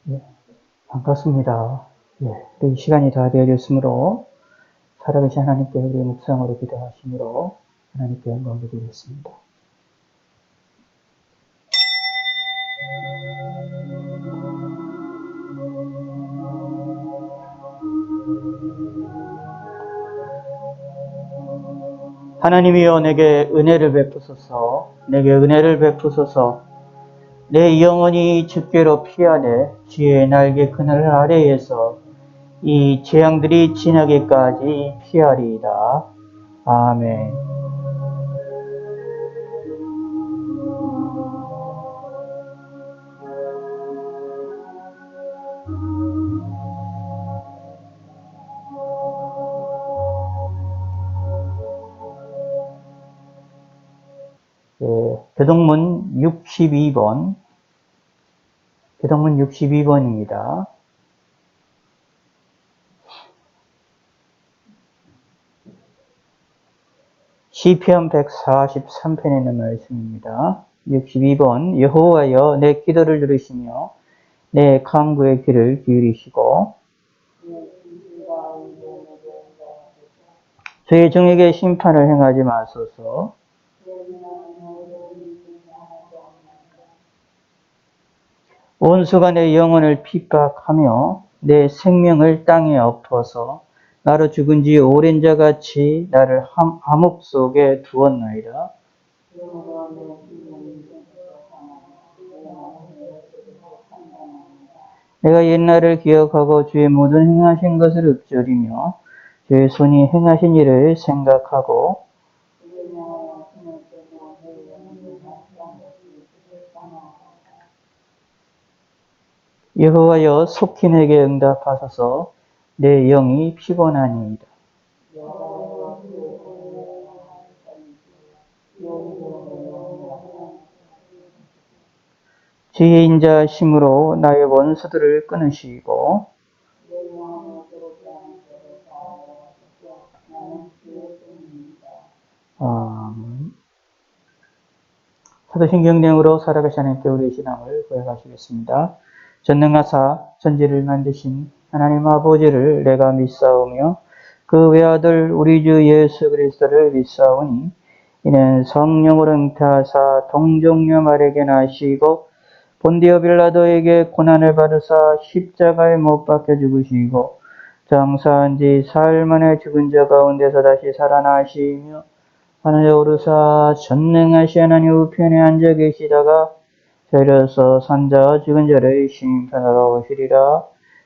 예, 반갑습니다. 예, 우리 시간이 다 되어졌으므로 살아계신 하나님께 우리 묵상으로 기도하심으로 하나님께 영광을 드리겠습니다. 하나님이여 내게 은혜를 베푸소서, 내게 은혜를 베푸소서. 내 영혼이 주께로 피하되 지혜의 날개 그늘 아래에서 이 재앙들이 지나기까지 피하리이다. 아멘. 교동문 62번, 교동문 62번입니다. 시편 143편에 있는 말씀입니다. 62번 여호와여 내 기도를 들으시며 내 간구의 귀를 기울이시고 저의 종에게 심판을 행하지 마소서. 온수가 내 영혼을 핍박하며 내 생명을 땅에 엎어서 나로 죽은 지 오랜 자같이 나를 암흑 속에 두었나이다. 내가 옛날을 기억하고 주의 모든 행하신 것을 읊조리며 주의 손이 행하신 일을 생각하고 여호와여 속히 내게 응답하소서. 내 영이 피곤하니이다. 주의 인자하심으로 나의 원수들을 끊으시고 사도신경령으로 살아가신 하나님께 우리의 신앙을 고백하시겠습니다. 전능하사 천지를 만드신 하나님 아버지를 내가 믿사오며 그 외아들 우리 주 예수 그리스도를 믿사오니 이는 성령으로 잉태하사 동정녀 마리아에게 나시고 본디오 빌라도에게 고난을 받으사 십자가에 못 박혀 죽으시고 장사한 지 사흘 만에 죽은 자 가운데서 다시 살아나시며 하늘에 오르사 전능하신 하나님 우편에 앉아 계시다가 내려서 산자와 죽은 자를 심판하러 오시리라.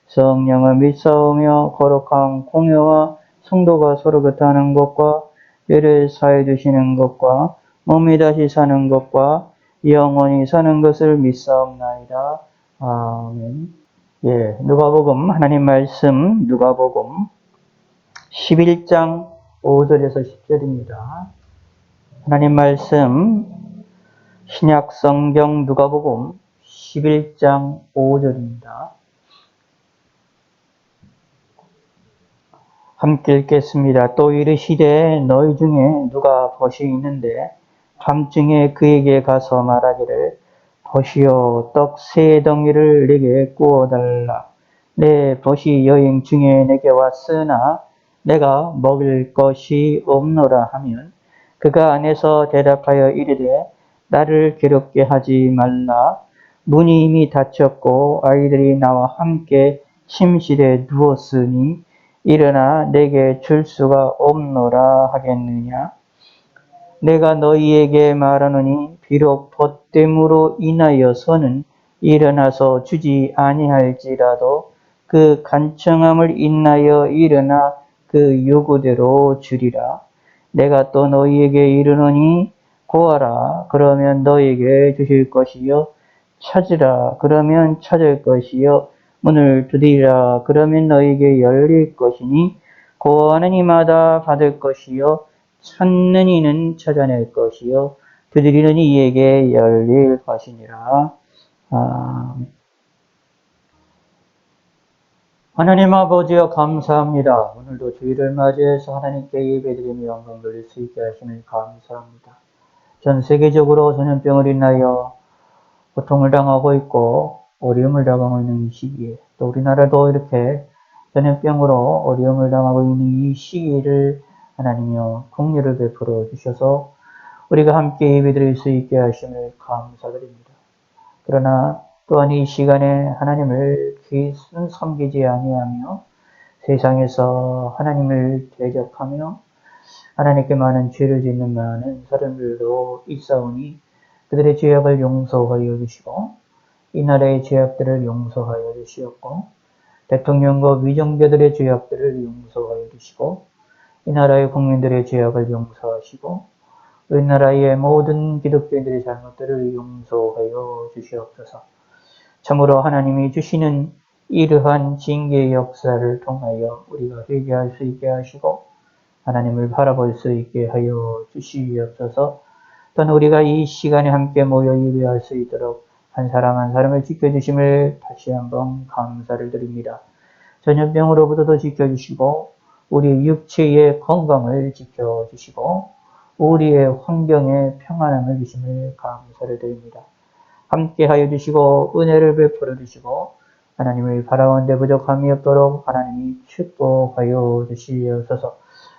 성령을 믿사오며 거룩한 공회와 성도가 서로 교통하는 것과 죄를 사해 주시는 것과 몸이 다시 사는 것과 영원히 사는 것을 믿사옵나이다. 아멘. 예, 누가복음 하나님 말씀 누가복음 11장 5절에서 10절입니다. 하나님 말씀 신약 성경 누가복음 11장 5절입니다. 함께 읽겠습니다. 또 이르시되 너희 중에 누가 벗이 있는데 밤중에 그에게 가서 말하기를 벗이여 떡 세 덩이를 내게 구워달라. 내 벗이 여행 중에 내게 왔으나 내가 먹을 것이 없노라 하면 그가 안에서 대답하여 이르되 나를 괴롭게 하지 말라. 문이 이미 닫혔고 아이들이 나와 함께 침실에 누웠으니 일어나 내게 줄 수가 없노라 하겠느냐. 내가 너희에게 말하노니 비록 벗됨으로 인하여서는 일어나서 주지 아니할지라도 그 간청함을 인하여 일어나 그 요구대로 주리라. 내가 또 너희에게 이르노니 구하라 그러면 너희에게 주실 것이요 찾으라 그러면 찾을 것이요 문을 두드리라 그러면 너희에게 열릴 것이니 구하는 이마다 받을 것이요 찾는 이는 찾아낼 것이요 두드리는 이에게 열릴 것이니라. 하나님 아버지여 감사합니다. 오늘도 주일을 맞이해서 하나님께 예배드리며 영광 돌릴 수 있게 하시니 감사합니다. 전 세계적으로 전염병을 인하여 고통을 당하고 있고 어려움을 당하고 있는 이 시기에, 또 우리나라도 이렇게 전염병으로 어려움을 당하고 있는 이 시기를 하나님이여 긍휼을 베풀어 주셔서 우리가 함께 예배드릴 수 있게 하심을 감사드립니다. 그러나 또한 이 시간에 하나님을 귀순 섬기지 아니하며 세상에서 하나님을 대적하며 하나님께 많은 죄를 짓는 많은 사람들도 있사오니 그들의 죄악을 용서하여 주시고 이 나라의 죄악들을 용서하여 주시옵고 대통령과 위정자들의 죄악들을 용서하여 주시고 이 나라의 국민들의 죄악을 용서하시고 우리나라의 모든 기독교인들의 잘못들을 용서하여 주시옵소서. 참으로 하나님이 주시는 이러한 징계의 역사를 통하여 우리가 회개할 수 있게 하시고 하나님을 바라볼 수 있게 하여 주시옵소서. 또한 우리가 이 시간에 함께 모여 예배할 수 있도록 한 사람 한 사람을 지켜주심을 다시 한번 감사를 드립니다. 전염병으로부터도 지켜주시고 우리 육체의 건강을 지켜주시고 우리의 환경에 평안함을 주심을 감사를 드립니다. 함께하여 주시고 은혜를 베풀어 주시고 하나님을 바라오는데 부족함이 없도록 하나님이 축복하여 주시옵소서.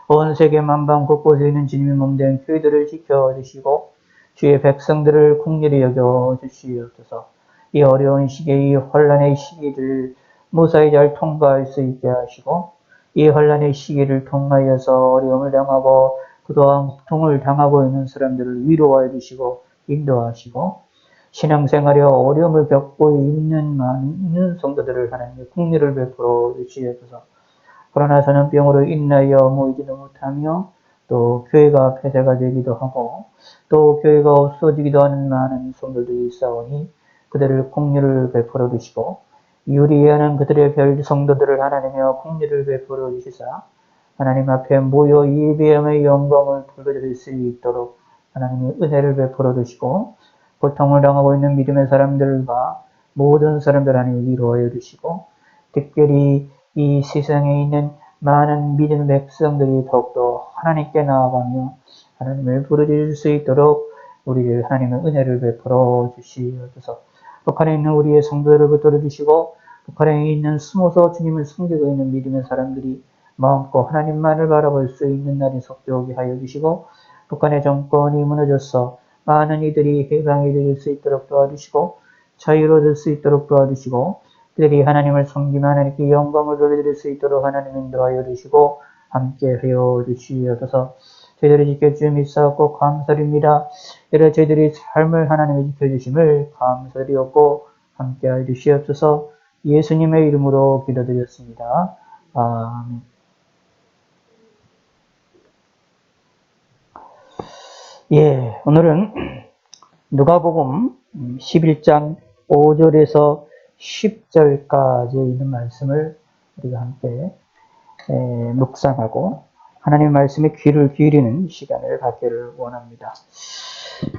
온 세계 만방 곳곳에 있는 주님의 몸된 교회들을 지켜주시고 주의 백성들을 긍휼히 여겨 주시옵소서. 이 어려운 시기에 이 혼란의 시기를 무사히 잘 통과할 수 있게 하시고 이 혼란의 시기를 통하여서 어려움을 당하고 그동안 고통을 당하고 있는 사람들을 위로하여 주시고 인도하시고 신앙생활에 어려움을 겪고 있는 많은 성도들을 하나님의 긍휼을 베풀어 주시옵소서. 그러나 전염병으로 인하여 모이지도 못하며 또 교회가 폐쇄가 되기도 하고 또 교회가 없어지기도 하는 많은 성도들이 있사오니 그들을 긍휼을 베풀어 주시고 유리하는 그들의 별 성도들을 하나님여 긍휼을 베풀어 주시사 하나님 앞에 모여 예배함의 영광을 돌려드릴 수 있도록 하나님의 은혜를 베풀어 주시고 고통을 당하고 있는 믿음의 사람들과 모든 사람들 하나님 위로하여 주시고 특별히 이 세상에 있는 많은 믿음의 백성들이 더욱더 하나님께 나아가며 하나님을 부르짖을 수 있도록 우리를 하나님의 은혜를 베풀어 주시옵소서. 북한에 있는 우리의 성도들을 붙들어 주시고 북한에 있는 숨어서 주님을 섬기고 있는 믿음의 사람들이 마음껏 하나님만을 바라볼 수 있는 날이 속되게 하여 주시고 북한의 정권이 무너져서 많은 이들이 해방이 될 수 있도록 도와주시고 자유로 될 수 있도록 도와주시고 그들이 하나님을 섬기며 하나님께 영광을 돌려드릴 수 있도록 하나님 인도하여 주시고 함께하여 주시옵소서. 저희들을 지켜주여 믿사옵고 감사드립니다. 이런 저희들의 삶을 하나님이 지켜주심을 감사드리옵고 함께하여 주시옵소서. 예수님의 이름으로 기도드렸습니다. 아멘. 예, 오늘은 누가복음 11장 5절에서 10절까지 있는 말씀을 우리가 함께 묵상하고 하나님의 말씀에 귀를 기울이는 시간을 갖기를 원합니다.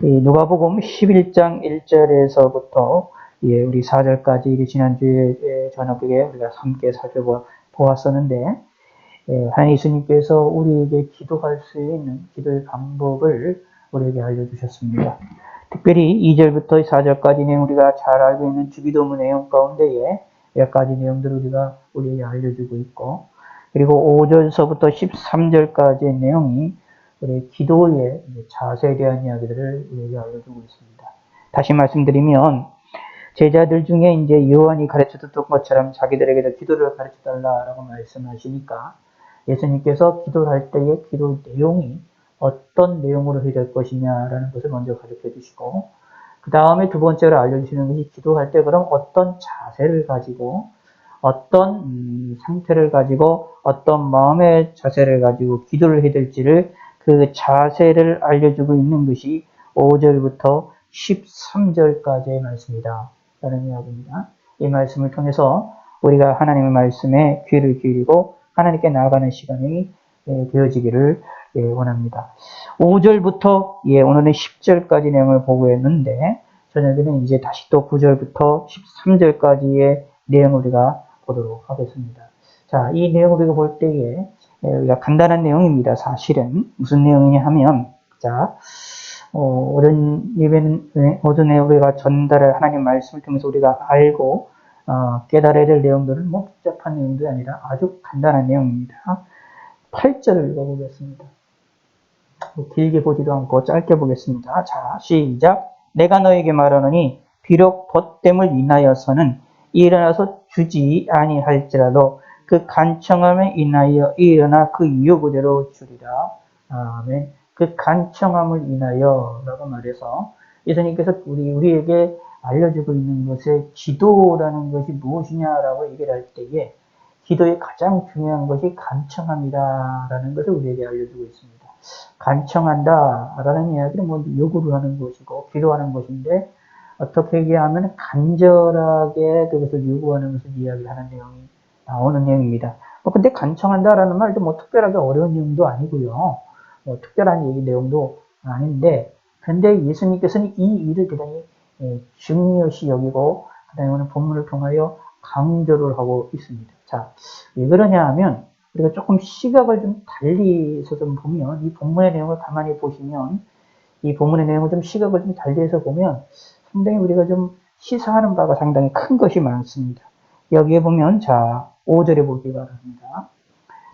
누가복음 11장 1절에서부터 우리 4절까지 지난주에 저녁에 우리가 함께 살펴보았었는데 하나님 예수님께서 우리에게 기도할 수 있는 기도의 방법을 우리에게 알려주셨습니다. 특별히 2절부터 4절까지 내용 우리가 잘 알고 있는 주기도문 내용 가운데에 몇 가지 내용들을 우리가 우리에게 알려주고 있고 그리고 5절서부터 13절까지의 내용이 우리 기도의 자세에 대한 이야기들을 우리에게 알려주고 있습니다. 다시 말씀드리면 제자들 중에 이제 요한이 가르쳐줬던 것처럼 자기들에게도 기도를 가르쳐달라라고 말씀하시니까 예수님께서 기도를 할 때의 기도 내용이 어떤 내용으로 해야 될 것이냐라는 것을 먼저 가르쳐 주시고 그 다음에 두 번째로 알려주시는 것이 기도할 때 그럼 어떤 자세를 가지고 어떤 상태를 가지고 어떤 마음의 자세를 가지고 기도를 해야 될지를 그 자세를 알려주고 있는 것이 5절부터 13절까지의 말씀이다 라는 이야기입니다. 이 말씀을 통해서 우리가 하나님의 말씀에 귀를 기울이고 하나님께 나아가는 시간이 되어지기를 원합니다. 5절부터 오늘은 10절까지 내용을 보고 했는데 저녁에는 이제 다시 또 9절부터 13절까지의 내용을 우리가 보도록 하겠습니다. 자, 이 내용을 우리가 볼 때에 우리가 간단한 내용입니다. 사실은 무슨 내용이냐 하면 자, 오전 예배는, 오전에 우리가 전달할 하나님 말씀을 통해서 우리가 알고, 깨달아야 될 내용들은 뭐 복잡한 내용도 아니라 아주 간단한 내용입니다. 8절을 읽어보겠습니다. 길게 보지도 않고 짧게 보겠습니다. 자, 시작. 내가 너에게 말하노니 비록 벗됨을 인하여서는 일어나서 주지 아니할지라도 그 간청함에 인하여 일어나 그 요구대로 주리라. 아멘. 그 간청함을 인하여 라고 말해서 예수님께서 우리에게 알려주고 있는 것의 기도라는 것이 무엇이냐라고 얘기를 할 때에 기도의 가장 중요한 것이 간청함이다라는 것을 우리에게 알려주고 있습니다. 간청한다라는 이야기는 뭐 요구를 하는 것이고 기도하는 것인데 어떻게 얘기하면 간절하게 그것을 요구하는 것을 이야기하는 내용이 나오는 내용입니다. 근데 간청한다라는 말도 뭐 특별하게 어려운 내용도 아니고요. 특별한 얘기 내용도 아닌데 근데 예수님께서는 이 일을 대단히 중요시 여기고 그다음에 오늘 본문을 통하여 강조를 하고 있습니다. 자, 왜 그러냐 하면 우리가 조금 시각을 좀 달리해서 좀 보면 이 본문의 내용을 가만히 보시면 이 본문의 내용을 좀 시각을 좀 달리해서 보면 상당히 우리가 좀 시사하는 바가 상당히 큰 것이 많습니다. 여기에 보면 자 5절에 보기 바랍니다.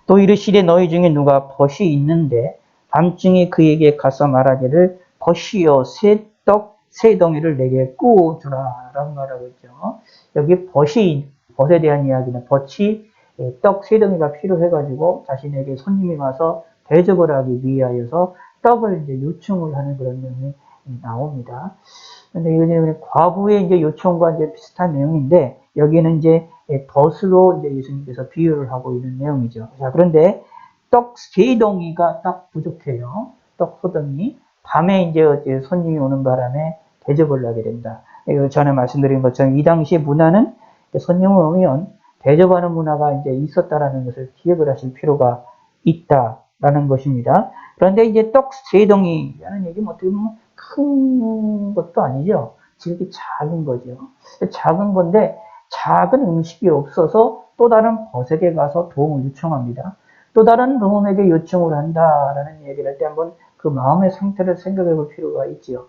또 이르시되 너희 중에 누가 벗이 있는데 밤중에 그에게 가서 말하기를 벗이여 세 덩이를 내게 구워 주라 라고 말하고 있죠. 여기 벗에 대한 이야기는 벗이 떡 3덩이가 필요해가지고 자신에게 손님이 와서 대접을 하기 위하여서 떡을 이제 요청을 하는 그런 내용이 나옵니다. 근데 이거는 과부의 이제 요청과 이제 비슷한 내용인데 여기는 이제 벗으로 이제 예수님께서 비유를 하고 있는 내용이죠. 자, 그런데 떡 3덩이가 딱 부족해요. 떡 4덩이. 밤에 이제 손님이 오는 바람에 대접을 하게 된다. 전에 말씀드린 것처럼 이 당시의 문화는 손님이 오면 대접하는 문화가 이제 있었다라는 것을 기억을 하실 필요가 있다라는 것입니다. 그런데 이제 떡 3덩이라는 얘기는 어떻게 보면 큰 것도 아니죠. 지극히 작은 거죠. 작은 건데 작은 음식이 없어서 또 다른 벗에게 가서 도움을 요청합니다. 또 다른 도움에게 요청을 한다라는 얘기를 할 때 한번 그 마음의 상태를 생각해 볼 필요가 있지요.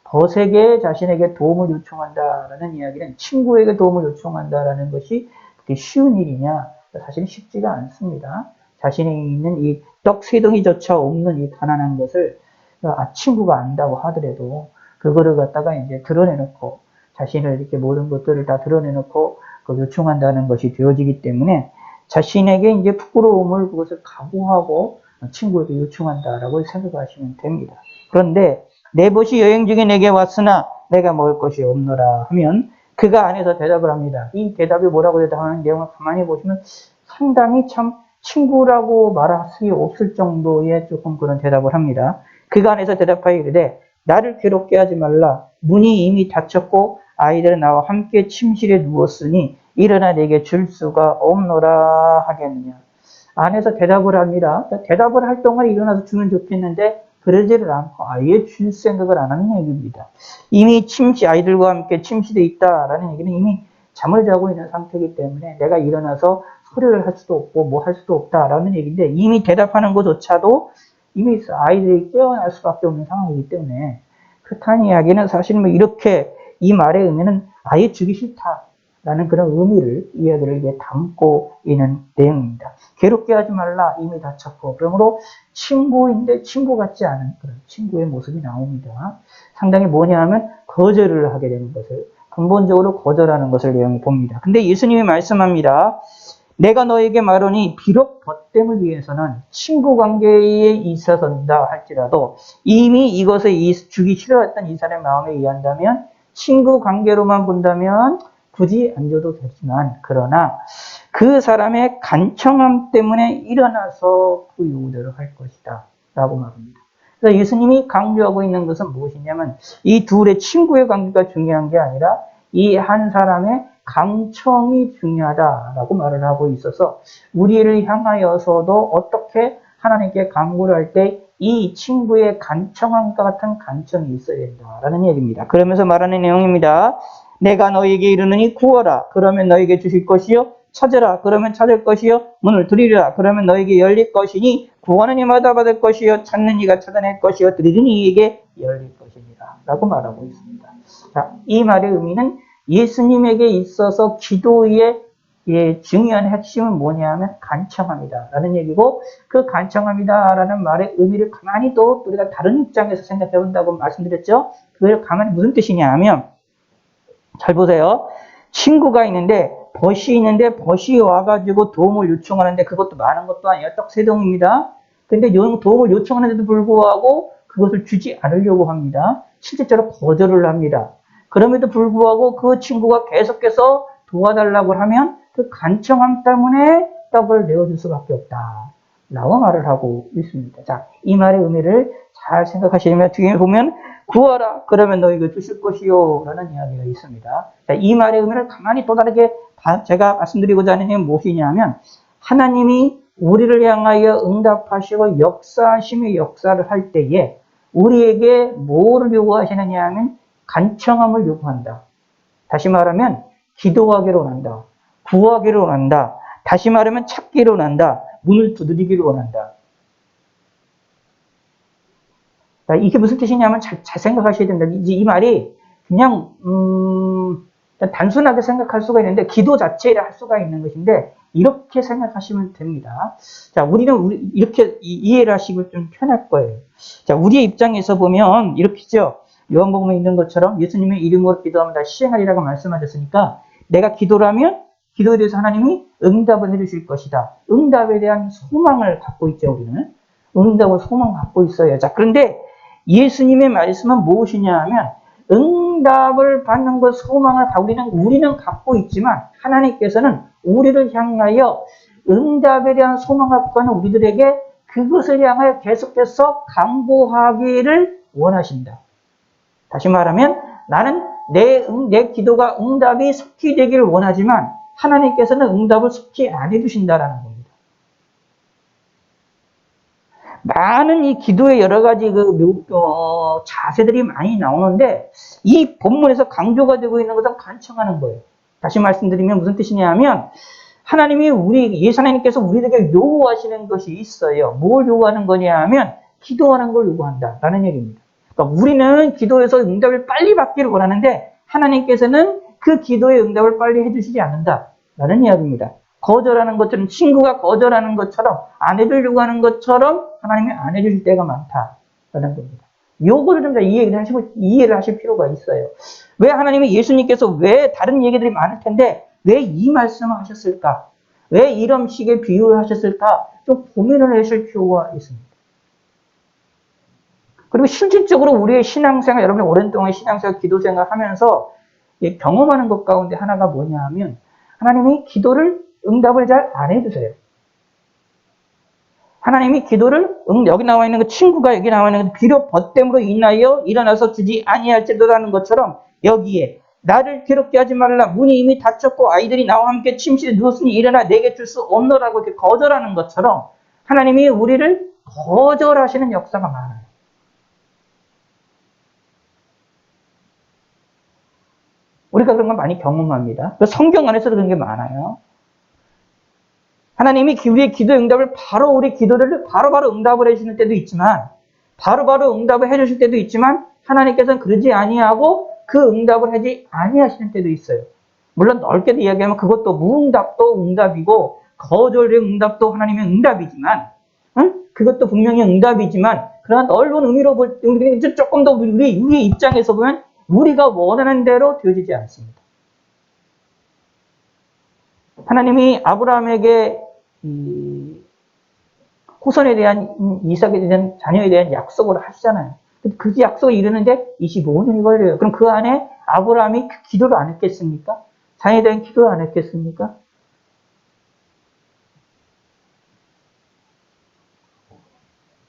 벗에게 자신에게 도움을 요청한다라는 이야기는 친구에게 도움을 요청한다라는 것이 그게 쉬운 일이냐? 사실 쉽지가 않습니다. 자신이 있는 이 떡 3덩이조차 없는 이 가난한 것을 친구가 안다고 하더라도 그거를 갖다가 이제 드러내놓고 자신을 이렇게 모든 것들을 다 드러내놓고 요청한다는 것이 되어지기 때문에 자신에게 이제 부끄러움을 그것을 각오하고 친구에게 요청한다라고 생각하시면 됩니다. 그런데 내 벗이 여행 중에 내게 왔으나 내가 먹을 것이 없노라 하면 그가 안에서 대답을 합니다. 이 대답이 뭐라고 대답하는 내용을 가만히 보시면 상당히 참 친구라고 말할 수 없을 정도의 조금 그런 대답을 합니다. 그가 안에서 대답하여 이르되 나를 괴롭게 하지 말라. 문이 이미 닫혔고 아이들은 나와 함께 침실에 누웠으니 일어나 내게 줄 수가 없노라 하겠느냐. 안에서 대답을 합니다. 대답을 할 동안 일어나서 주면 좋겠는데 그러지를 않고 아예 줄 생각을 안 하는 얘기입니다. 이미 아이들과 함께 침실에 있다라는 얘기는 이미 잠을 자고 있는 상태이기 때문에 내가 일어나서 소리를 할 수도 없고 뭐 할 수도 없다라는 얘기인데 이미 대답하는 것조차도 이미 아이들이 깨어날 수밖에 없는 상황이기 때문에 그렇다는 이야기는 사실 뭐 이렇게 이 말의 의미는 아예 주기 싫다라는 그런 의미를 이야기를 이게 담고 있는 내용입니다. 괴롭게 하지 말라 이미 다쳤고 그러므로 친구인데 친구 같지 않은 그런 친구의 모습이 나옵니다. 상당히 뭐냐 하면 거절을 하게 되는 것을 근본적으로 거절하는 것을 내용이 봅니다. 근데 예수님이 말씀합니다. 내가 너에게 말하니 비록 벗됨을 위해서는 친구 관계에 있어서다 할지라도 이미 이것을 주기 싫어했던 이 사람의 마음에 의한다면 친구 관계로만 본다면 굳이 안 줘도 되지만 그러나 그 사람의 간청함 때문에 일어나서 그 요구대로 할 것이다 라고 말합니다. 그래서 예수님이 강조하고 있는 것은 무엇이냐면 이 둘의 친구의 관계가 중요한 게 아니라 이 한 사람의 간청이 중요하다라고 말을 하고 있어서 우리를 향하여서도 어떻게 하나님께 간구를 할 때 이 친구의 간청함과 같은 간청이 있어야 된다라는 얘기입니다. 그러면서 말하는 내용입니다. 내가 너에게 이르느니 구하라. 그러면 너에게 주실 것이요 찾으라 그러면 찾을 것이요 문을 두드리라 그러면 너에게 열릴 것이니 구하는 이마다 받을 것이요 찾는 이가 찾아낼 것이요 두드리는 이에게 열릴 것이니라 라고 말하고 있습니다. 자, 이 말의 의미는 예수님에게 있어서 기도의 중요한 핵심은 뭐냐면 간청합니다 라는 얘기고, 그 간청합니다 라는 말의 의미를 가만히 또 우리가 다른 입장에서 생각해 본다고 말씀드렸죠. 그걸 가만히 무슨 뜻이냐 하면, 잘 보세요. 친구가 있는데 벗이 와가지고 도움을 요청하는데 그것도 많은 것도 아니에요. 딱 3동입니다. 근데 도움을 요청하는데도 불구하고 그것을 주지 않으려고 합니다. 실제적으로 거절을 합니다. 그럼에도 불구하고 그 친구가 계속해서 도와달라고 하면 그 간청함 때문에 떡을 내어줄 수밖에 없다 라고 말을 하고 있습니다. 자, 이 말의 의미를 잘 생각하시면 뒤에 보면 구하라 그러면 너희가 주실 것이요 라는 이야기가 있습니다. 자, 이 말의 의미를 가만히 또 다르게 제가 말씀드리고자 하는 게 무엇이냐면, 하나님이 우리를 향하여 응답하시고 역사하심의 역사를 할 때에 우리에게 뭐를 요구하시느냐 하면 간청함을 요구한다. 다시 말하면 기도하기를 원한다. 구하기를 원한다. 다시 말하면 찾기를 원한다. 문을 두드리기를 원한다. 이게 무슨 뜻이냐면 잘 생각하셔야 된다. 이 말이 그냥 단순하게 생각할 수가 있는데 기도 자체를 할 수가 있는 것인데 이렇게 생각하시면 됩니다. 자, 우리는 이렇게 이해를 하시고 좀 편할 거예요. 자, 우리의 입장에서 보면 이렇게죠. 요한복음에 있는 것처럼 예수님의 이름으로 기도하면 다 시행하리라고 말씀하셨으니까 내가 기도를 하면 기도에 대해서 하나님이 응답을 해주실 것이다. 응답에 대한 소망을 갖고 있죠, 우리는. 응답을 소망 갖고 있어요. 자, 그런데 예수님의 말씀은 무엇이냐 하면 응답을 받는 것 소망을 우리는 갖고 있지만 하나님께서는 우리를 향하여 응답에 대한 소망을 갖고 있는 우리들에게 그것을 향하여 계속해서 강구하기를 원하신다. 다시 말하면 나는 내 기도가 응답이 속히 되기를 원하지만 하나님께서는 응답을 속히 안 해주신다라는 겁니다. 많은 이 기도의 여러 가지 자세들이 많이 나오는데 이 본문에서 강조가 되고 있는 것은 간청하는 거예요. 다시 말씀드리면 무슨 뜻이냐 하면 하나님이 예수 하나님께서 우리에게 요구하시는 것이 있어요. 뭘 요구하는 거냐 하면 기도하는 걸 요구한다라는 얘기입니다. 그러니까 우리는 기도에서 응답을 빨리 받기를 원하는데 하나님께서는 그 기도의 응답을 빨리 해주시지 않는다라는 이야기입니다. 거절하는 것처럼, 친구가 거절하는 것처럼, 안 해주려고 하는 것처럼 하나님이 안 해주실 때가 많다라는 겁니다. 요거를 좀 이해를 하실 필요가 있어요. 왜 하나님이 예수님께서 왜 다른 얘기들이 많을 텐데 왜 이 말씀을 하셨을까? 왜 이런 식의 비유를 하셨을까? 좀 고민을 하실 필요가 있습니다. 그리고 실질적으로 우리의 신앙생활, 여러분이 오랜동안 신앙생활, 기도생활 하면서 경험하는 것 가운데 하나가 뭐냐 하면 하나님이 응답을 잘 안 해주세요. 하나님이 여기 나와 있는 그 친구가 여기 나와 있는 비록 벗됨으로 인하여 일어나서 주지 아니할지도라는 것처럼 여기에 나를 괴롭게 하지 말라. 문이 이미 닫혔고 아이들이 나와 함께 침실에 누웠으니 일어나 내게 줄 수 없노라고 이렇게 거절하는 것처럼 하나님이 우리를 거절하시는 역사가 많아요. 우리가 그런 걸 많이 경험합니다. 성경 안에서도 그런 게 많아요. 하나님이 우리의 기도 응답을 우리 기도를 바로바로 응답을 해주시는 때도 있지만 바로바로 응답을 해주실 때도 있지만 하나님께서는 그러지 아니하고 그 응답을 하지 아니하시는 때도 있어요. 물론 넓게도 이야기하면 그것도 무응답도 응답이고 거절의 응답도 하나님의 응답이지만 그것도 분명히 응답이지만 그러나 넓은 의미로 볼 때 조금 더 우리의 입장에서 보면 우리가 원하는 대로 되어지지 않습니다. 하나님이 아브라함에게 후손에 대한 이삭에 대한 자녀에 대한 약속을 하시잖아요. 그 약속을 이루는데 25년이 걸려요. 그럼 그 안에 아브라함이 기도를 안 했겠습니까? 자녀에 대한 기도를 안 했겠습니까?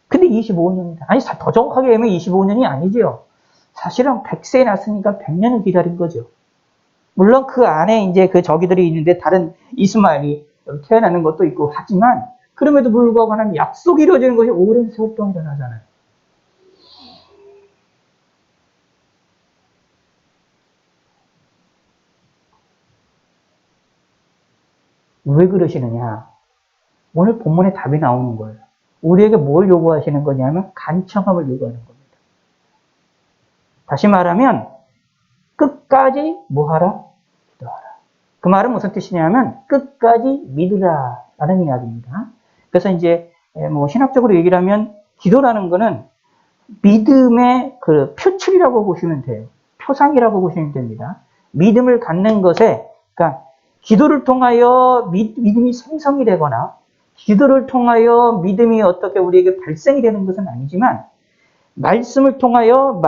근데 25년이다. 아니 더 정확하게 하면 25년이 아니죠. 사실은 100세에 났으니까 100년을 기다린 거죠. 물론 그 안에 이제 그 저기들이 있는데 다른 이스마엘이 태어나는 것도 있고 하지만 그럼에도 불구하고 하나님 약속이 이루어지는 것이 오랜 세월 동안 일어나잖아요. 왜 그러시느냐? 오늘 본문에 답이 나오는 거예요. 우리에게 뭘 요구하시는 거냐면 간청함을 요구하는 겁니다. 다시 말하면 끝까지 뭐하라? 기도하라. 그 말은 무슨 뜻이냐면 끝까지 믿으라 라는 이야기입니다. 그래서 이제 뭐 신학적으로 얘기를 하면 기도라는 거는 믿음의 그 표출이라고 보시면 돼요. 표상이라고 보시면 됩니다. 믿음을 갖는 것에, 그러니까 기도를 통하여 믿음이 생성이 되거나 기도를 통하여 믿음이 어떻게 우리에게 발생이 되는 것은 아니지만 말씀을 통하여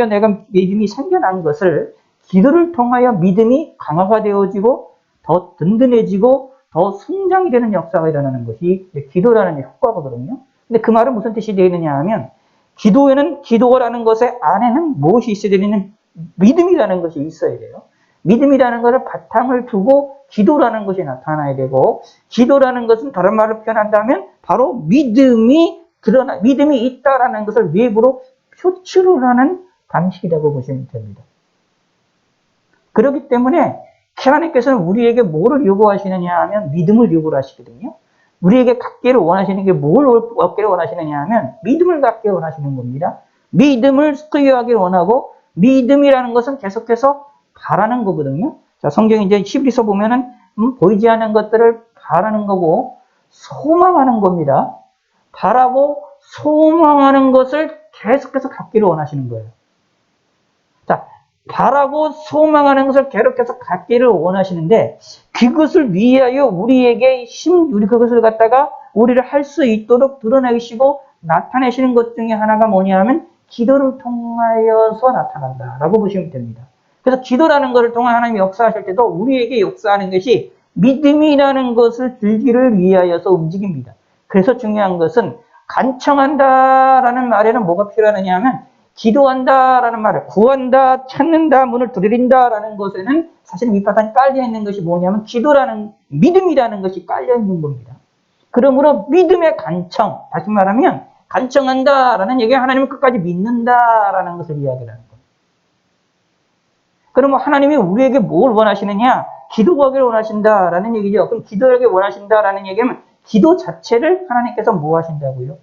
내가 믿음이 생겨난 것을 기도를 통하여 믿음이 강화가 되어지고 더 든든해지고 더 성장이 되는 역사가 일어나는 것이 기도라는 효과거든요. 근데 그 말은 무슨 뜻이 되느냐 하면 기도라는 것의 안에는 무엇이 있어야 되느냐? 믿음이라는 것이 있어야 돼요. 믿음이라는 것을 바탕을 두고 기도라는 것이 나타나야 되고 기도라는 것은 다른 말로 표현한다면 바로 믿음이 있다라는 것을 외부로 표출을 하는 방식이라고 보시면 됩니다. 그렇기 때문에 하나님께서는 우리에게 뭐를 요구하시느냐 하면 믿음을 요구를 하시거든요. 우리에게 갖기를 원하시는 게 뭘 얻기를 원하시느냐 하면 믿음을 갖기를 원하시는 겁니다. 믿음을 소유하기를 원하고 믿음이라는 것은 계속해서 바라는 거거든요. 자, 성경 이제 히브리서 보면은 보이지 않는 것들을 바라는 거고 소망하는 겁니다. 바라고 소망하는 것을 계속해서 갖기를 원하시는 거예요. 자, 바라고 소망하는 것을 계속해서 갖기를 원하시는데 그것을 위하여 우리에게 우리 그것을 갖다가 우리를 할 수 있도록 드러내시고 나타내시는 것 중에 하나가 뭐냐 하면 기도를 통하여서 나타난다라고 보시면 됩니다. 그래서 기도라는 것을 통해 하나님이 역사하실 때도 우리에게 역사하는 것이 믿음이라는 것을 줄기를 위하여서 움직입니다. 그래서 중요한 것은 간청한다라는 말에는 뭐가 필요하느냐 하면 기도한다라는 말을 구한다, 찾는다, 문을 두드린다라는 것에는 사실 밑바탕에 깔려 있는 것이 뭐냐면 믿음이라는 것이 깔려 있는 겁니다. 그러므로 믿음의 간청, 다시 말하면 간청한다라는 얘기가 하나님을 끝까지 믿는다라는 것을 이야기하는 겁니다. 그러면 하나님이 우리에게 뭘 원하시느냐? 기도하기를 원하신다라는 얘기죠. 그럼 기도하기를 원하신다라는 얘기는 기도 자체를 하나님께서 뭐 하신다고요?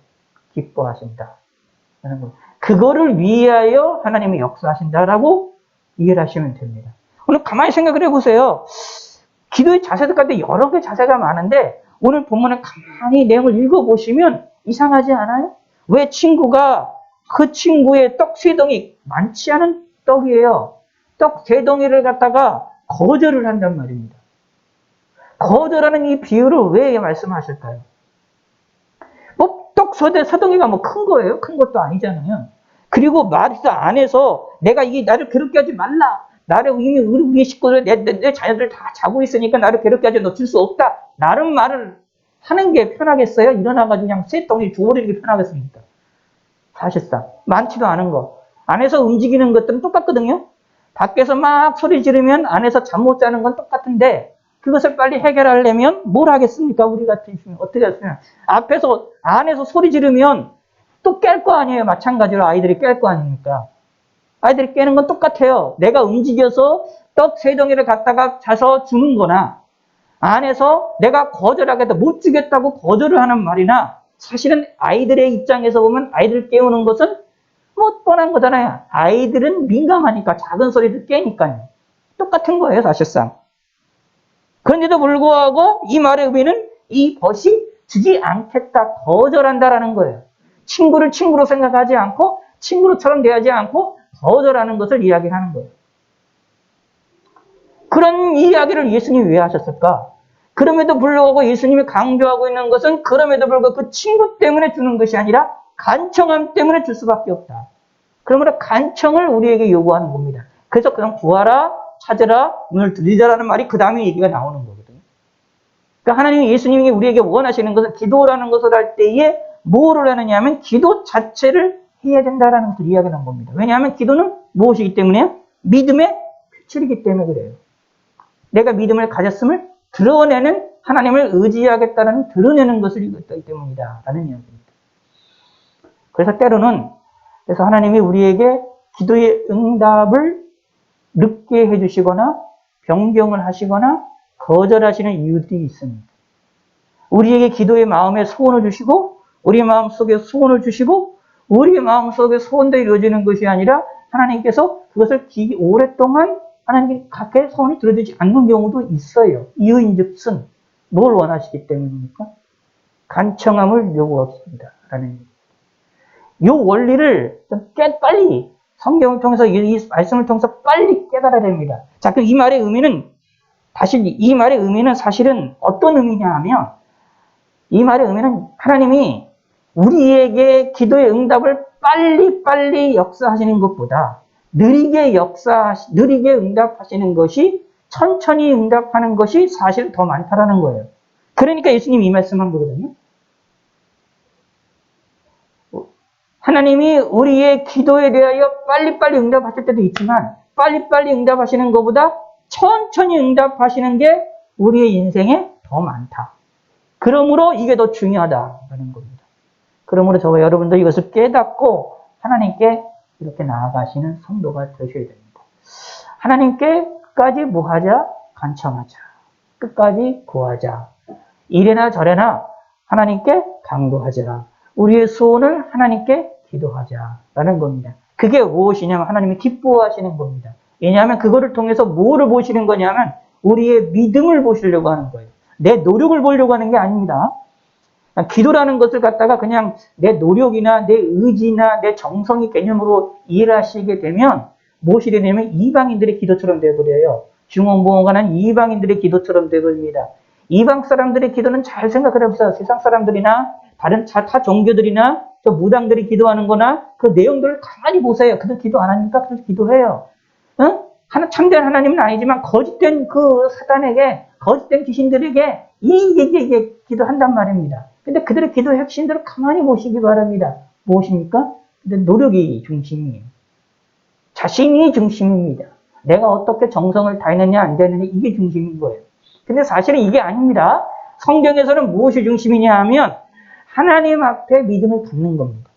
기뻐하신다. 그거를 위하여 하나님이 역사하신다라고 이해를 하시면 됩니다. 오늘 가만히 생각을 해보세요. 기도의 자세들 가운데 여러 개 자세가 많은데 오늘 본문을 가만히 내용을 읽어보시면 이상하지 않아요? 왜 그 친구의 떡 3덩이 많지 않은 떡이에요. 떡 3덩이를 갖다가 거절을 한단 말입니다. 거절하는 이 비유를 왜 말씀하실까요? 떡 3덩이가 뭐 큰 거예요? 큰 것도 아니잖아요. 그리고 말씀 안에서 나를 괴롭게 하지 말라. 나를 이미 우리 식구들, 내 자녀들 다 자고 있으니까 나를 괴롭게 하지 놓칠 수 없다. 나름 말을 하는 게 편하겠어요? 일어나가지고 그냥 3덩이 주워버리는 게 편하겠습니까? 사실상. 많지도 않은 거. 안에서 움직이는 것들은 똑같거든요. 밖에서 막 소리 지르면 안에서 잠 못 자는 건 똑같은데 그것을 빨리 해결하려면 뭘 하겠습니까? 우리 같은 시민 어떻게 하겠습니까? 안에서 소리 지르면 또 깰 거 아니에요. 마찬가지로 아이들이 깰 거 아닙니까? 아이들이 깨는 건 똑같아요. 내가 움직여서 떡 3덩이를 갖다가 자서 주는 거나 안에서 내가 거절하겠다, 못 주겠다고 거절을 하는 말이나 사실은 아이들의 입장에서 보면 아이들을 깨우는 것은 뭐 뻔한 거잖아요. 아이들은 민감하니까 작은 소리도 깨니까요. 똑같은 거예요, 사실상. 그런데도 불구하고 이 말의 의미는 이 벗이 주지 않겠다, 거절한다라는 거예요. 친구를 친구로 생각하지 않고 친구로처럼 대하지 않고 거절하는 것을 이야기하는 거예요. 그런 이야기를 예수님이 왜 하셨을까? 그럼에도 불구하고 예수님이 강조하고 있는 것은 그럼에도 불구하고 그 친구 때문에 주는 것이 아니라 간청함 때문에 줄 수밖에 없다. 그러므로 간청을 우리에게 요구하는 겁니다. 그래서 그냥 구하라, 찾으라, 문을 두드리라는 말이 그 다음에 얘기가 나오는 거거든요. 그러니까 하나님이 예수님이 우리에게 원하시는 것은 기도라는 것을 할 때에 뭐를 하느냐 하면 기도 자체를 해야 된다는 것을 이야기하는 겁니다. 왜냐하면 기도는 무엇이기 때문에요? 믿음의 표출이기 때문에 그래요. 내가 믿음을 가졌음을 드러내는 하나님을 의지하겠다는 드러내는 것을 이겼기 때문이다 라는 이야기입니다. 그래서 하나님이 우리에게 기도의 응답을 늦게 해주시거나 변경을 하시거나 거절하시는 이유들이 있습니다. 우리에게 기도의 마음에 소원을 주시고 우리 마음속에 소원을 주시고 우리의 마음속에 소원도 이루어지는 것이 아니라 하나님께서 그것을 오랫동안 하나님께 각각 소원을 들어주지 않는 경우도 있어요. 이유인즉슨 뭘 원하시기 때문입니까? 간청함을 요구하십니다. 라는 이 원리를 좀 빨리 성경을 통해서 이 말씀을 통해서 빨리 깨달아야 됩니다. 자, 그럼 이 말의 의미는 사실은 어떤 의미냐 하면 이 말의 의미는 하나님이 우리에게 기도의 응답을 빨리 역사하시는 것보다 느리게 응답하시는 것이 천천히 응답하는 것이 사실 더 많다라는 거예요. 그러니까 예수님이 이 말씀한 거거든요. 하나님이 우리의 기도에 대하여 빨리 응답하실 때도 있지만 빨리 응답하시는 것보다 천천히 응답하시는 게 우리의 인생에 더 많다. 그러므로 이게 더 중요하다는 겁니다. 그러므로 저와 여러분도 이것을 깨닫고 하나님께 이렇게 나아가시는 성도가 되셔야 됩니다. 하나님께 끝까지 뭐하자? 간청하자. 끝까지 구하자. 이래나 저래나 하나님께 강구하자. 우리의 소원을 하나님께 기도하자라는 겁니다. 그게 무엇이냐면 하나님이 기뻐하시는 겁니다. 왜냐하면 그거를 통해서 뭐를 보시는 거냐면 우리의 믿음을 보시려고 하는 거예요. 내 노력을 보려고 하는 게 아닙니다. 기도라는 것을 갖다가 그냥 내 노력이나 내 의지나 내 정성의 개념으로 이해하시게 되면 무엇이 되냐면 이방인들의 기도처럼 되어버려요. 중원부원관한 이방인들의 기도처럼 되어버립니다. 이방 사람들의 기도는 잘 생각을 해보세요. 세상 사람들이나 다른 타 종교들이나 저 무당들이 기도하는 거나 그 내용들을 가만히 보세요. 그들 기도 안 하니까 그들 기도해요. 응? 참된 하나님은 아니지만 거짓된 그 사단에게, 거짓된 귀신들에게 이게 기도한단 말입니다. 근데 그들의 기도의 핵심들을 가만히 보시기 바랍니다. 무엇입니까? 근데 노력이 중심이에요. 자신이 중심입니다. 내가 어떻게 정성을 다했느냐 안 되느냐 이게 중심인 거예요. 근데 사실은 이게 아닙니다. 성경에서는 무엇이 중심이냐 하면 하나님 앞에 믿음을 갖는 겁니다.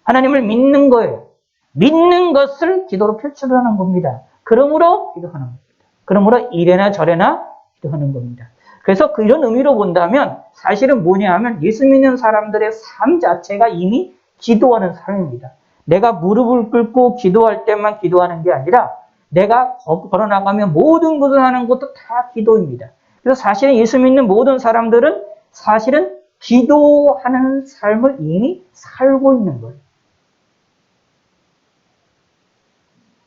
하나님을 믿는 거예요. 믿는 것을 기도로 표출하는 겁니다. 그러므로 기도하는 겁니다. 그러므로 이래나 저래나 기도하는 겁니다. 그래서 이런 의미로 본다면 사실은 뭐냐 하면 예수 믿는 사람들의 삶 자체가 이미 기도하는 삶입니다. 내가 무릎을 꿇고 기도할 때만 기도하는 게 아니라 내가 걸어나가면 모든 것을 하는 것도 다 기도입니다. 그래서 사실은 예수 믿는 모든 사람들은 사실은 기도하는 삶을 이미 살고 있는 거예요.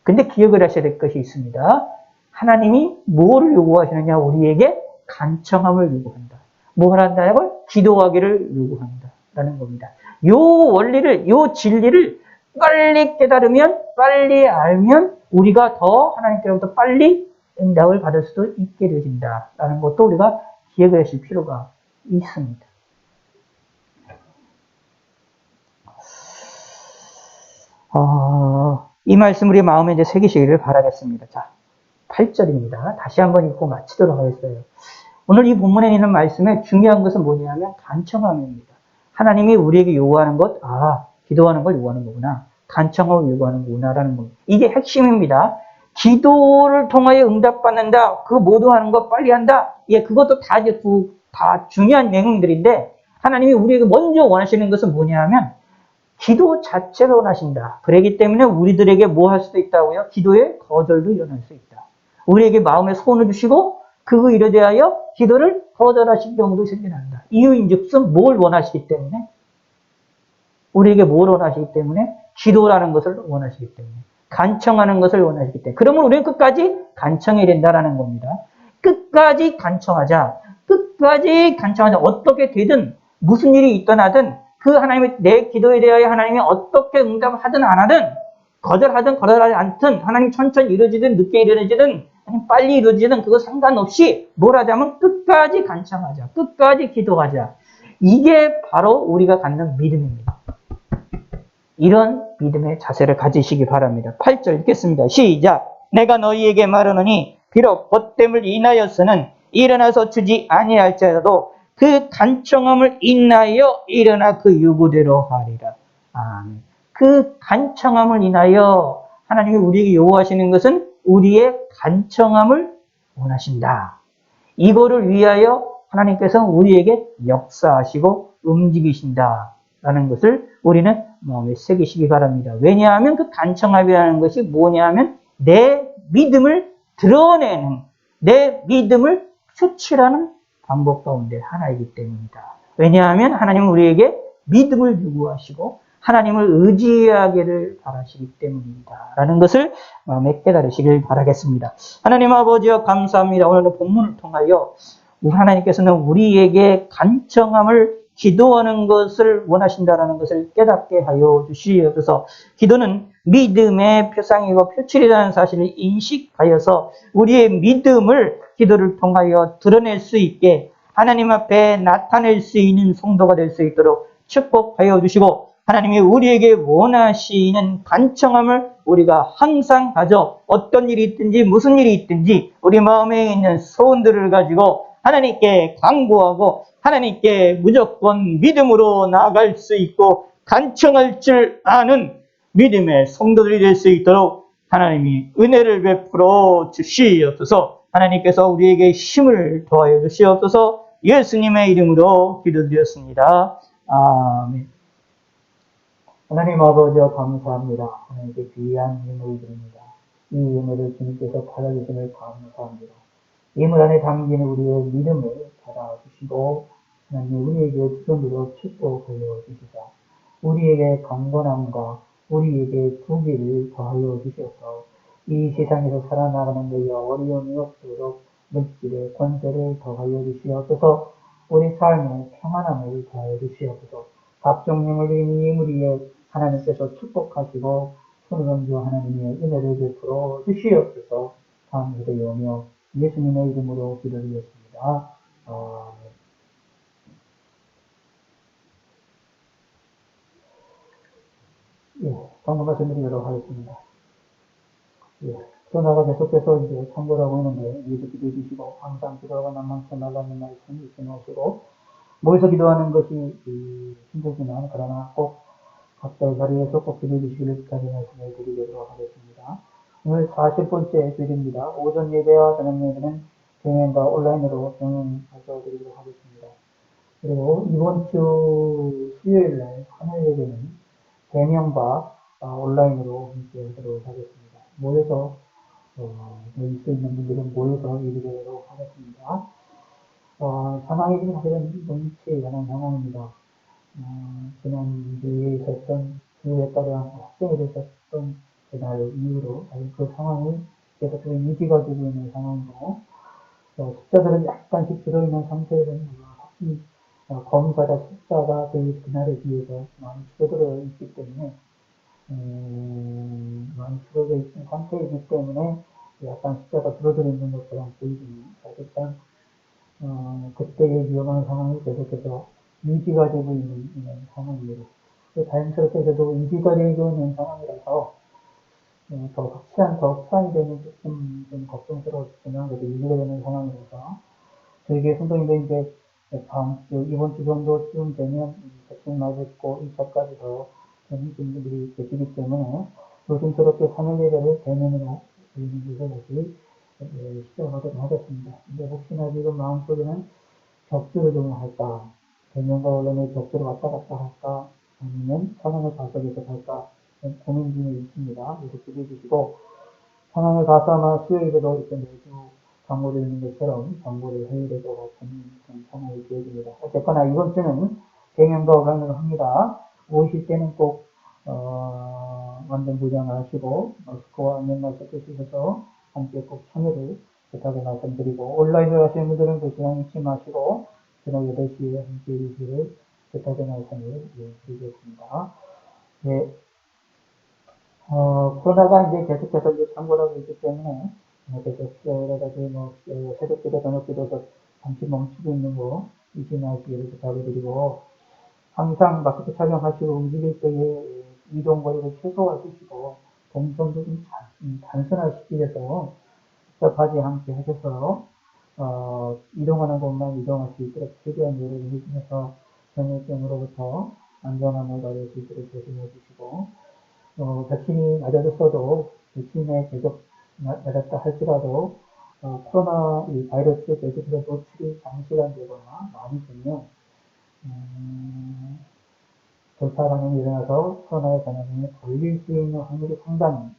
근데 기억을 하셔야 될 것이 있습니다. 하나님이 뭐를 요구하시느냐? 우리에게 간청함을 요구한다. 뭘 한다고? 기도하기를 요구한다라는 겁니다. 요 원리를, 요 진리를 빨리 깨달으면, 빨리 알면 우리가 더 하나님께로부터 빨리 응답을 받을 수도 있게 되어진다라는 것도 우리가 기억을 하실 필요가 있습니다. 이 말씀 우리 마음에 이제 새기시기를 바라겠습니다. 자, 8절입니다. 다시 한번 읽고 마치도록 하겠어요. 오늘 이 본문에 있는 말씀의 중요한 것은 뭐냐면 간청함입니다. 하나님이 우리에게 요구하는 것, 기도하는 걸 요구하는 거구나. 간청함을 요구하는 거구나라는 겁니다. 이게 핵심입니다. 기도를 통하여 응답받는다. 그거 모두 하는 거 빨리 한다. 예, 그것도 다 중요한 내용들인데 하나님이 우리에게 먼저 원하시는 것은 뭐냐면 기도 자체를 원하신다. 그렇기 때문에 우리들에게 뭐 할 수도 있다고요? 기도의 거절도 일어날 수 있다. 우리에게 마음에 소원을 주시고 그 일에 대하여 기도를 거절하실 경우도 생겨난다. 이유인즉슨 뭘 원하시기 때문에? 우리에게 뭘 원하시기 때문에? 기도라는 것을 원하시기 때문에. 간청하는 것을 원하시기 때문에. 그러면 우리는 끝까지 간청해야 된다는 겁니다. 끝까지 간청하자. 끝까지 간청하자. 어떻게 되든 무슨 일이 있든 하든 그 하나님의 내 기도에 대하여 하나님이 어떻게 응답하든 안 하든 거절하든 거절하지 않든 하나님 천천히 이루어지든 늦게 이루어지든 빨리 이루어지든 그거 상관없이 뭘 하자면 끝까지 간청하자. 끝까지 기도하자. 이게 바로 우리가 갖는 믿음입니다. 이런 믿음의 자세를 가지시기 바랍니다. 8절 읽겠습니다. 시작. 내가 너희에게 말하노니 비록 벗됨을 인하여서는 일어나서 주지 아니할지라도 그 간청함을 인하여 일어나 그 요구대로 하리라. 아멘. 그 간청함을 인하여 하나님이 우리에게 요구하시는 것은 우리의 간청함을 원하신다. 이거를 위하여 하나님께서 우리에게 역사하시고 움직이신다라는 것을 우리는 마음에 새기시기 바랍니다. 왜냐하면 그 간청함이라는 것이 뭐냐면 내 믿음을 드러내는, 내 믿음을 표출하는 방법 가운데 하나이기 때문이다. 왜냐하면 하나님은 우리에게 믿음을 요구하시고 하나님을 의지하기를 바라시기 때문입니다. 라는 것을 마음에 깨달으시길 바라겠습니다. 하나님 아버지여 감사합니다. 오늘 본문을 통하여 하나님께서는 우리에게 간청함을 기도하는 것을 원하신다는 것을 깨닫게 하여 주시옵소서. 기도는 믿음의 표상이고 표출이라는 사실을 인식하여서 우리의 믿음을 기도를 통하여 드러낼 수 있게 하나님 앞에 나타낼 수 있는 성도가 될 수 있도록 축복하여 주시고 하나님이 우리에게 원하시는 간청함을 우리가 항상 가져 어떤 일이 있든지 무슨 일이 있든지 우리 마음에 있는 소원들을 가지고 하나님께 간구하고 하나님께 무조건 믿음으로 나아갈 수 있고 간청할 줄 아는 믿음의 성도들이 될 수 있도록 하나님이 은혜를 베풀어 주시옵소서. 하나님께서 우리에게 힘을 더하여 주시옵소서. 예수님의 이름으로 기도드렸습니다. 아멘. 하나님 아버지여 감사합니다. 하나님께 귀한 힘을 드립니다. 이 힘을 주님께서 받아주심을 감사합니다. 이물 안에 담긴 우리의 믿음을 받아주시고 하나님 우리에게 주권으로 축복하여 주시사 우리에게 강건함과 우리에게 부귀를 더하여 주셔서 이 세상에서 살아나가는 데에 어려움이 없도록 물질의 권세를 더하여 주시옵소서. 우리 삶에 평안함을 더하여 주시옵소서. 각종 힘을 드린 우리의 하나님께서 축복하시고 손원주 하나님의 은혜를 베풀어 주시옵소서. 다음 기도하며 예수님의 이름으로 기도드리겠습니다. 방금 말씀드리도록 하겠습니다. 전화가 계속해서 이제 참고를 하고 있는데, 이해도 기도해 주시고, 항상 기도가 남만치 말라는 말씀 잊지 마시고, 모여서 기도하는 것이 힘들지만, 그러나 꼭 각자의 자리에서 꼭 기도해 주시기를 부탁의 말씀을 드리도록 하겠습니다. 오늘 40번째 주일입니다. 오전 예배와 저녁 예배는 대면과 온라인으로 병행하셔 드리도록 하겠습니다. 그리고 이번 주 수요일날 화요일 예배는 대면과 온라인으로 함께 하도록 하겠습니다. 모여서 모일 수 있는 분들은 모여서 예배하도록 하겠습니다. 상황이 지금 사실은 넘치 가는 상황입니다. 지난 주에 있었던 주에 따른 확정이 됐었던 그날 이후로 그 상황이 계속해서 유지가 되고 있는 상황이고 숫자들은 약간씩 들어있는 상태는 확실히 검사자 숫자가 그날에 비해서 많이 줄어들어 있기 때문에 많이 줄어져 있는 상태이기 때문에 약간 숫자가 줄어들어 있는 것처럼 보이지만 사실상 그때의 위험한 상황이 계속해서 유지가 되고 있는 상황입니다. 자연스럽게 그래도 유지가 되고 있는 상황이라서 더 확실한 더 확산이 되면 좀 걱정스러웠지만 그래도 유지가 되는 상황이라서 저희의 성도님들 이제 다음 주 이번 주 정도쯤 되면 백신 맞았고 2차까지 더 되는 분들이 계시기 때문에 조심스럽게 3일 예배를 대면으로 드리는 것을 다시 시작하도록 하겠습니다. 근데 혹시나 지금 마음속에는 격주를 좀 할까, 대면과 온라인의 격주를 왔다 갔다 할까, 아니면 상황을 가서 계속 할까 고민 중에 있습니다. 그래서 기대해 주시고 상황을 가서 아마 수요일에도 이렇게 매주 광고를 있는 것처럼 광고를 해외에도 같은 그런 상황이 되어집니다. 어쨌거나 이번 주는 대면과 온라인으로 합니다. 오실 때는 꼭 완전 부장을 하시고 마스크와 안면마스크 쓰셔서 함께 꼭 참여를 부탁을 말씀드리고 온라인으로 하시는 분들은 그 시간 잊지 마시고 저녁 8시에 함께 해주시기를 부탁의 말씀을 드리겠습니다. 네. 코로나가 이제 계속해서 이제 창궐하고 있기 때문에, 계속, 여러 가지 새벽기도, 저녁기도도 잠시 멈추고 있는 거 잊지 마시기를 부탁을 드리고, 항상 마스크 착용하시고 움직일 때에 이동거리를 최소화하시고, 동선도 좀 단순화시키기 위해서 복잡하지 않게 하셔서, 이동하는 곳만 이동할 수 있도록 최대한 노력을 해주셔서, 전염병으로부터 안전함을 가릴 수 있도록 조심해 주시고, 백신이 맞아졌어도 백신에 계속 맞았다 할지라도 코로나 이 바이러스에 계속해서 노출이 장시간 되거나 많이 되면 돌파 감염이 일어나서 코로나의 전염에 걸릴 수 있는 확률이 상당히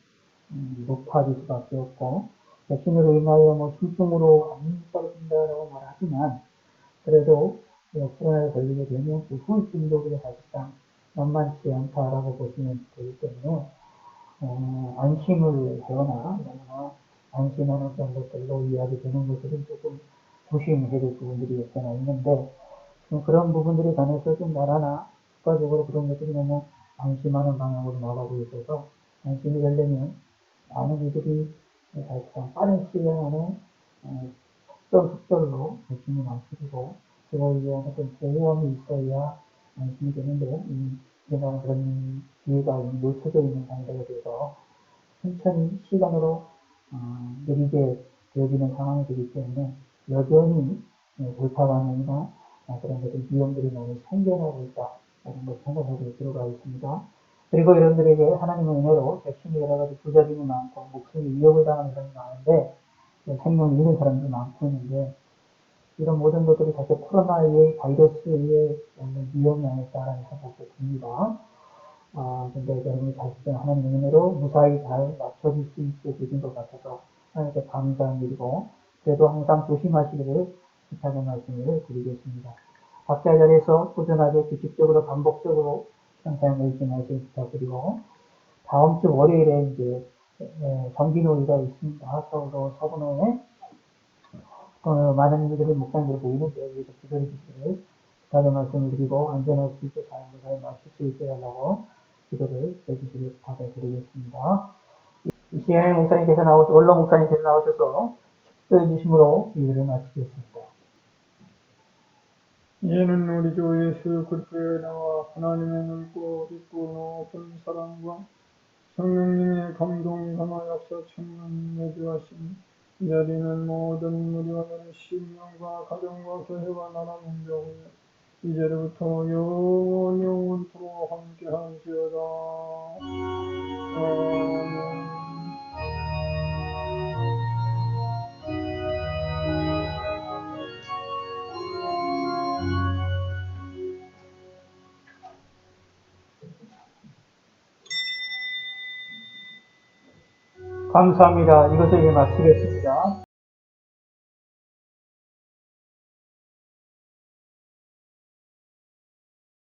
높아질 수밖에 없고, 백신으로 인하여 중증으로 안 떨어진다라고 말하지만, 그래도 코로나에 걸리게 되면 그 후유증도 사실상 만만치 않다라고 보시면 되기 때문에, 안심을 하거나, 안심하는 그런 것들로 이야기 되는 것들은 조금 조심해야 될 부분들이 없잖아 있는데, 그런 부분들에 관해서 좀 나라나 국가적으로 그런 것들이 너무 안심하는 방향으로 나가고 있어서, 안심이 되려면 많은 이들이 사실상 빠른 시간 안에 속절속절로 백신을 맞추고 그걸 위한 어떤 보호함이 있어야 안심이 되는데, 이런 그런 기회가 놓쳐져 있는 상태가 돼서 천천히 시간으로 느리게 되어지는 상황이 되기 때문에 여전히 돌파 감염이나 그런 것들 위험들이 많이 생겨나고 있다, 라는 것을 생각하고 들어가 있습니다. 그리고 여러분들에게 하나님의 은혜로 백신이 여러 가지 부작용이 많고 목숨이 위협을 당하는 사람이 많은데, 생명을 잃는 사람도 많고 있는데, 이런 모든 것들이 사실 코로나의 바이러스에 오는 위험이 아닐까라는 생각도 듭니다. 근데 여러분이 사실상 하나님의 은혜로 무사히 잘 맞춰질 수 있게 되신 것 같아서 하나님께 감사한 일이고, 그래도 항상 조심하시기를 부탁의 말씀을 드리겠습니다. 각자의 자리에서 꾸준하게 규칙적으로 반복적으로 시간 열심히 하시길 부탁드리고, 다음 주 월요일에 이제 정기놀이가 있습니다. 서울로 서분호에 많은 분들이 목사님들 모이는데 여기서 기도해 주시기를 부탁의 말씀을 드리고, 안전할 수 있게 잘 무사히 마실 수 있게 하려고 기도를 해주시길 부탁을 드리겠습니다. 이 시간에 원로 목사님께서 나오셔서 축도해 주심으로 기도를 마치겠습니다. 이제는 우리 주 예수 그리스도의 나와 하나님의 넓고 깊고 높은 사랑과 성령님의 감동 감화 역사 충만 내주하신 이 자리는 모든 우리와 다른 신령과 가정과 교회와 나라 민족을 이제로부터 영원토록 함께 하시어다. 아멘. 감사합니다. 이것을 마치겠습니다.